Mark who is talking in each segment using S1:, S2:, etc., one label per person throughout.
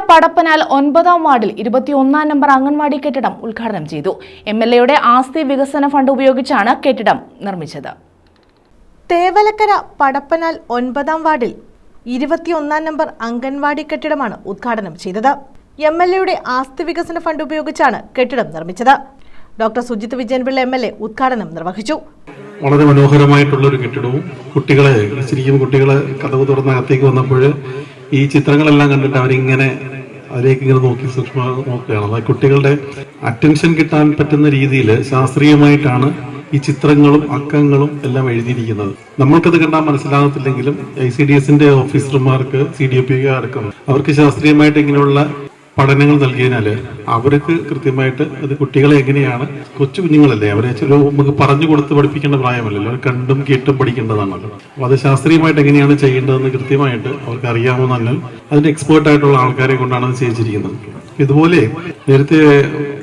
S1: പടപ്പനാൽ 9ാം വാർഡിൽ 21ാം നമ്പർ അംഗൻവാടി കെട്ടിടം ഉദ്ഘാടനം ചെയ്തു. MLAയുടെ ആസ്തി വികസന ഫണ്ട് ഉപയോഗിച്ചാണ് കെട്ടിടം നിർമ്മിച്ചത്.
S2: തേവലക്കര പടപ്പനാൽ 9ാം വാർഡിൽ 21ാം നമ്പർ അംഗൻവാടി കെട്ടിടമാണ് ഉദ്ഘാടനം ചെയ്തത്. MLAയുടെ ആസ്തി വികസന ഫണ്ട് ഉപയോഗിച്ചാണ് കെട്ടിടം നിർമ്മിച്ചത്. ഡോക്ടർ സുജിത് വിജയൻപിള്ള MLA ഉദ്ഘാടനം നിർവഹിച്ചു.
S3: വളരെ മനോഹരമായിട്ടുള്ള ഒരു കെട്ടിടവും കുട്ടികളെ കഥവ് തുറന്ന് അകത്തേക്ക് വന്നപ്പോൾ ഈ ചിത്രങ്ങളെല്ലാം കണ്ടിട്ട് അവരിങ്ങനെ അതിലേക്ക് ഇങ്ങനെ നോക്കി സൂക്ഷ്മ നോക്കുകയാണ്. അതായത് കുട്ടികളുടെ അറ്റൻഷൻ കിട്ടാൻ പറ്റുന്ന രീതിയിൽ ശാസ്ത്രീയമായിട്ടാണ് ഈ ചിത്രങ്ങളും അക്കങ്ങളും എല്ലാം എഴുതിയിരിക്കുന്നത്. നമ്മൾക്കത് കണ്ടാൽ മനസ്സിലാകത്തില്ലെങ്കിലും ICDSന്റെ ഓഫീസർമാർക്ക് CDP അടക്കം അവർക്ക് ശാസ്ത്രീയമായിട്ട് ഇങ്ങനെയുള്ള പഠനങ്ങൾ നൽകിയതിനാൽ അവർക്ക് കൃത്യമായിട്ട് അത് കുട്ടികളെ എങ്ങനെയാണ്, കൊച്ചു കുഞ്ഞുങ്ങളല്ലേ, അവരെ നമുക്ക് പറഞ്ഞു കൊടുത്ത് പഠിപ്പിക്കേണ്ട പ്രായമല്ലല്ലോ, അവർ കണ്ടും കേട്ടും പഠിക്കേണ്ടതാണല്ലോ. അപ്പൊ അത് ശാസ്ത്രീയമായിട്ട് എങ്ങനെയാണ് ചെയ്യേണ്ടതെന്ന് കൃത്യമായിട്ട് അവർക്ക് അറിയാവുന്നതിനാൽ അതിന്റെ എക്സ്പേർട്ട് ആയിട്ടുള്ള ആൾക്കാരെ കൊണ്ടാണ് അത് ചെയ്യിച്ചിരിക്കുന്നത്. ഇതുപോലെ നേരത്തെ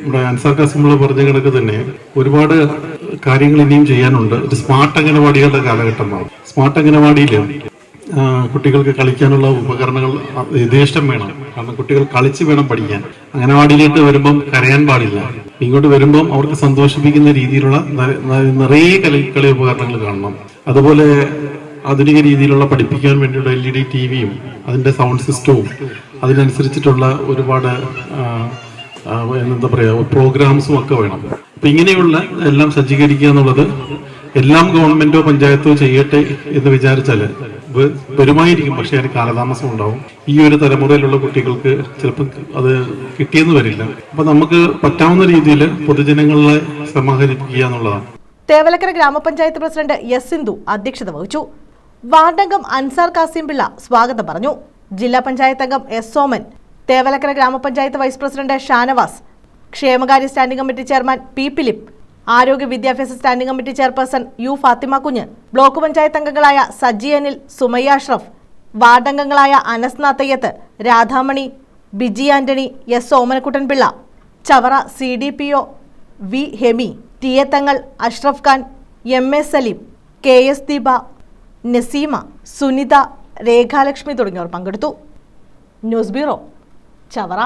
S3: നമ്മുടെ അൻസാർ കാസിമുള്ള പറഞ്ഞ കണക്ക് തന്നെ ഒരുപാട് കാര്യങ്ങൾ ഇനിയും ചെയ്യാനുണ്ട്. ഒരു സ്മാർട്ട് അംഗനവാടികളുടെ കാലഘട്ടമാണ്. സ്മാർട്ട് അംഗനവാടിയിൽ കുട്ടികൾക്ക് കളിക്കാനുള്ള ഉപകരണങ്ങൾ യഥേഷ്ടം വേണം. കാരണം കുട്ടികൾ കളിച്ച് വേണം പഠിക്കാൻ. അംഗനവാടിയിലേക്ക് വരുമ്പം കരയാൻ പാടില്ല. ഇങ്ങോട്ട് വരുമ്പം അവർക്ക് സന്തോഷിപ്പിക്കുന്ന രീതിയിലുള്ള നിറയെ കളി ഉപകരണങ്ങൾ കാണണം. അതുപോലെ ആധുനിക രീതിയിലുള്ള പഠിപ്പിക്കാൻ വേണ്ടിയുള്ള LED TVയും അതിന്റെ സൗണ്ട് സിസ്റ്റവും അതിനനുസരിച്ചിട്ടുള്ള ഒരുപാട് എന്താ പറയുക പ്രോഗ്രാംസും ഒക്കെ വേണം. അപ്പൊ ഇങ്ങനെയുള്ള എല്ലാം സജ്ജീകരിക്കുക എന്നുള്ളത് എല്ലാം ഗവൺമെന്റോ പഞ്ചായത്തോ ചെയ്യട്ടെ എന്ന് വിചാരിച്ചാല് വരുമായിരിക്കും. പക്ഷെ അതിന് കാലതാമസം ഉണ്ടാവും. ഈ ഒരു തലമുറയിലുള്ള കുട്ടികൾക്ക് ചിലപ്പോൾ അത് കിട്ടിയെന്ന് വരില്ല. അപ്പൊ നമുക്ക് പറ്റാവുന്ന രീതിയിൽ പൊതുജനങ്ങളെ സമാഹരിപ്പിക്കുക എന്നുള്ളതാണ്.
S2: തേവലക്കര ഗ്രാമപഞ്ചായത്ത് പ്രസിഡന്റ് S സിന്ധു അധ്യക്ഷത വഹിച്ചു. വാർഡംഗം അൻസാർ കാസിം പിള്ള സ്വാഗതം പറഞ്ഞു. ജില്ലാ പഞ്ചായത്ത് അംഗം S സോമൻ, തേവലക്കര ഗ്രാമപഞ്ചായത്ത് വൈസ് പ്രസിഡന്റ് ഷാനവാസ്, ക്ഷേമകാര്യ standing committee chairman P Philip, ആരോഗ്യ വിദ്യാഭ്യാസ standing committee chairperson U Fathima Kunju, block panchayat അംഗങ്ങളായ സജി അനിൽ, സുമയ്യ അഷ്റഫ്, വാർഡംഗങ്ങളായ Anas Nathayyath, Radhamani, Biji Antony, S Omanakuttan Pillai, Chavara CDPO V Hemi, TA Thangal, Ashraf Khan, MA Saleem, KS Deepa, Naseema, Sunitha, Rekhalakshmi തുടങ്ങിയവർ പങ്കെടുത്തു. News bureau, Chavara.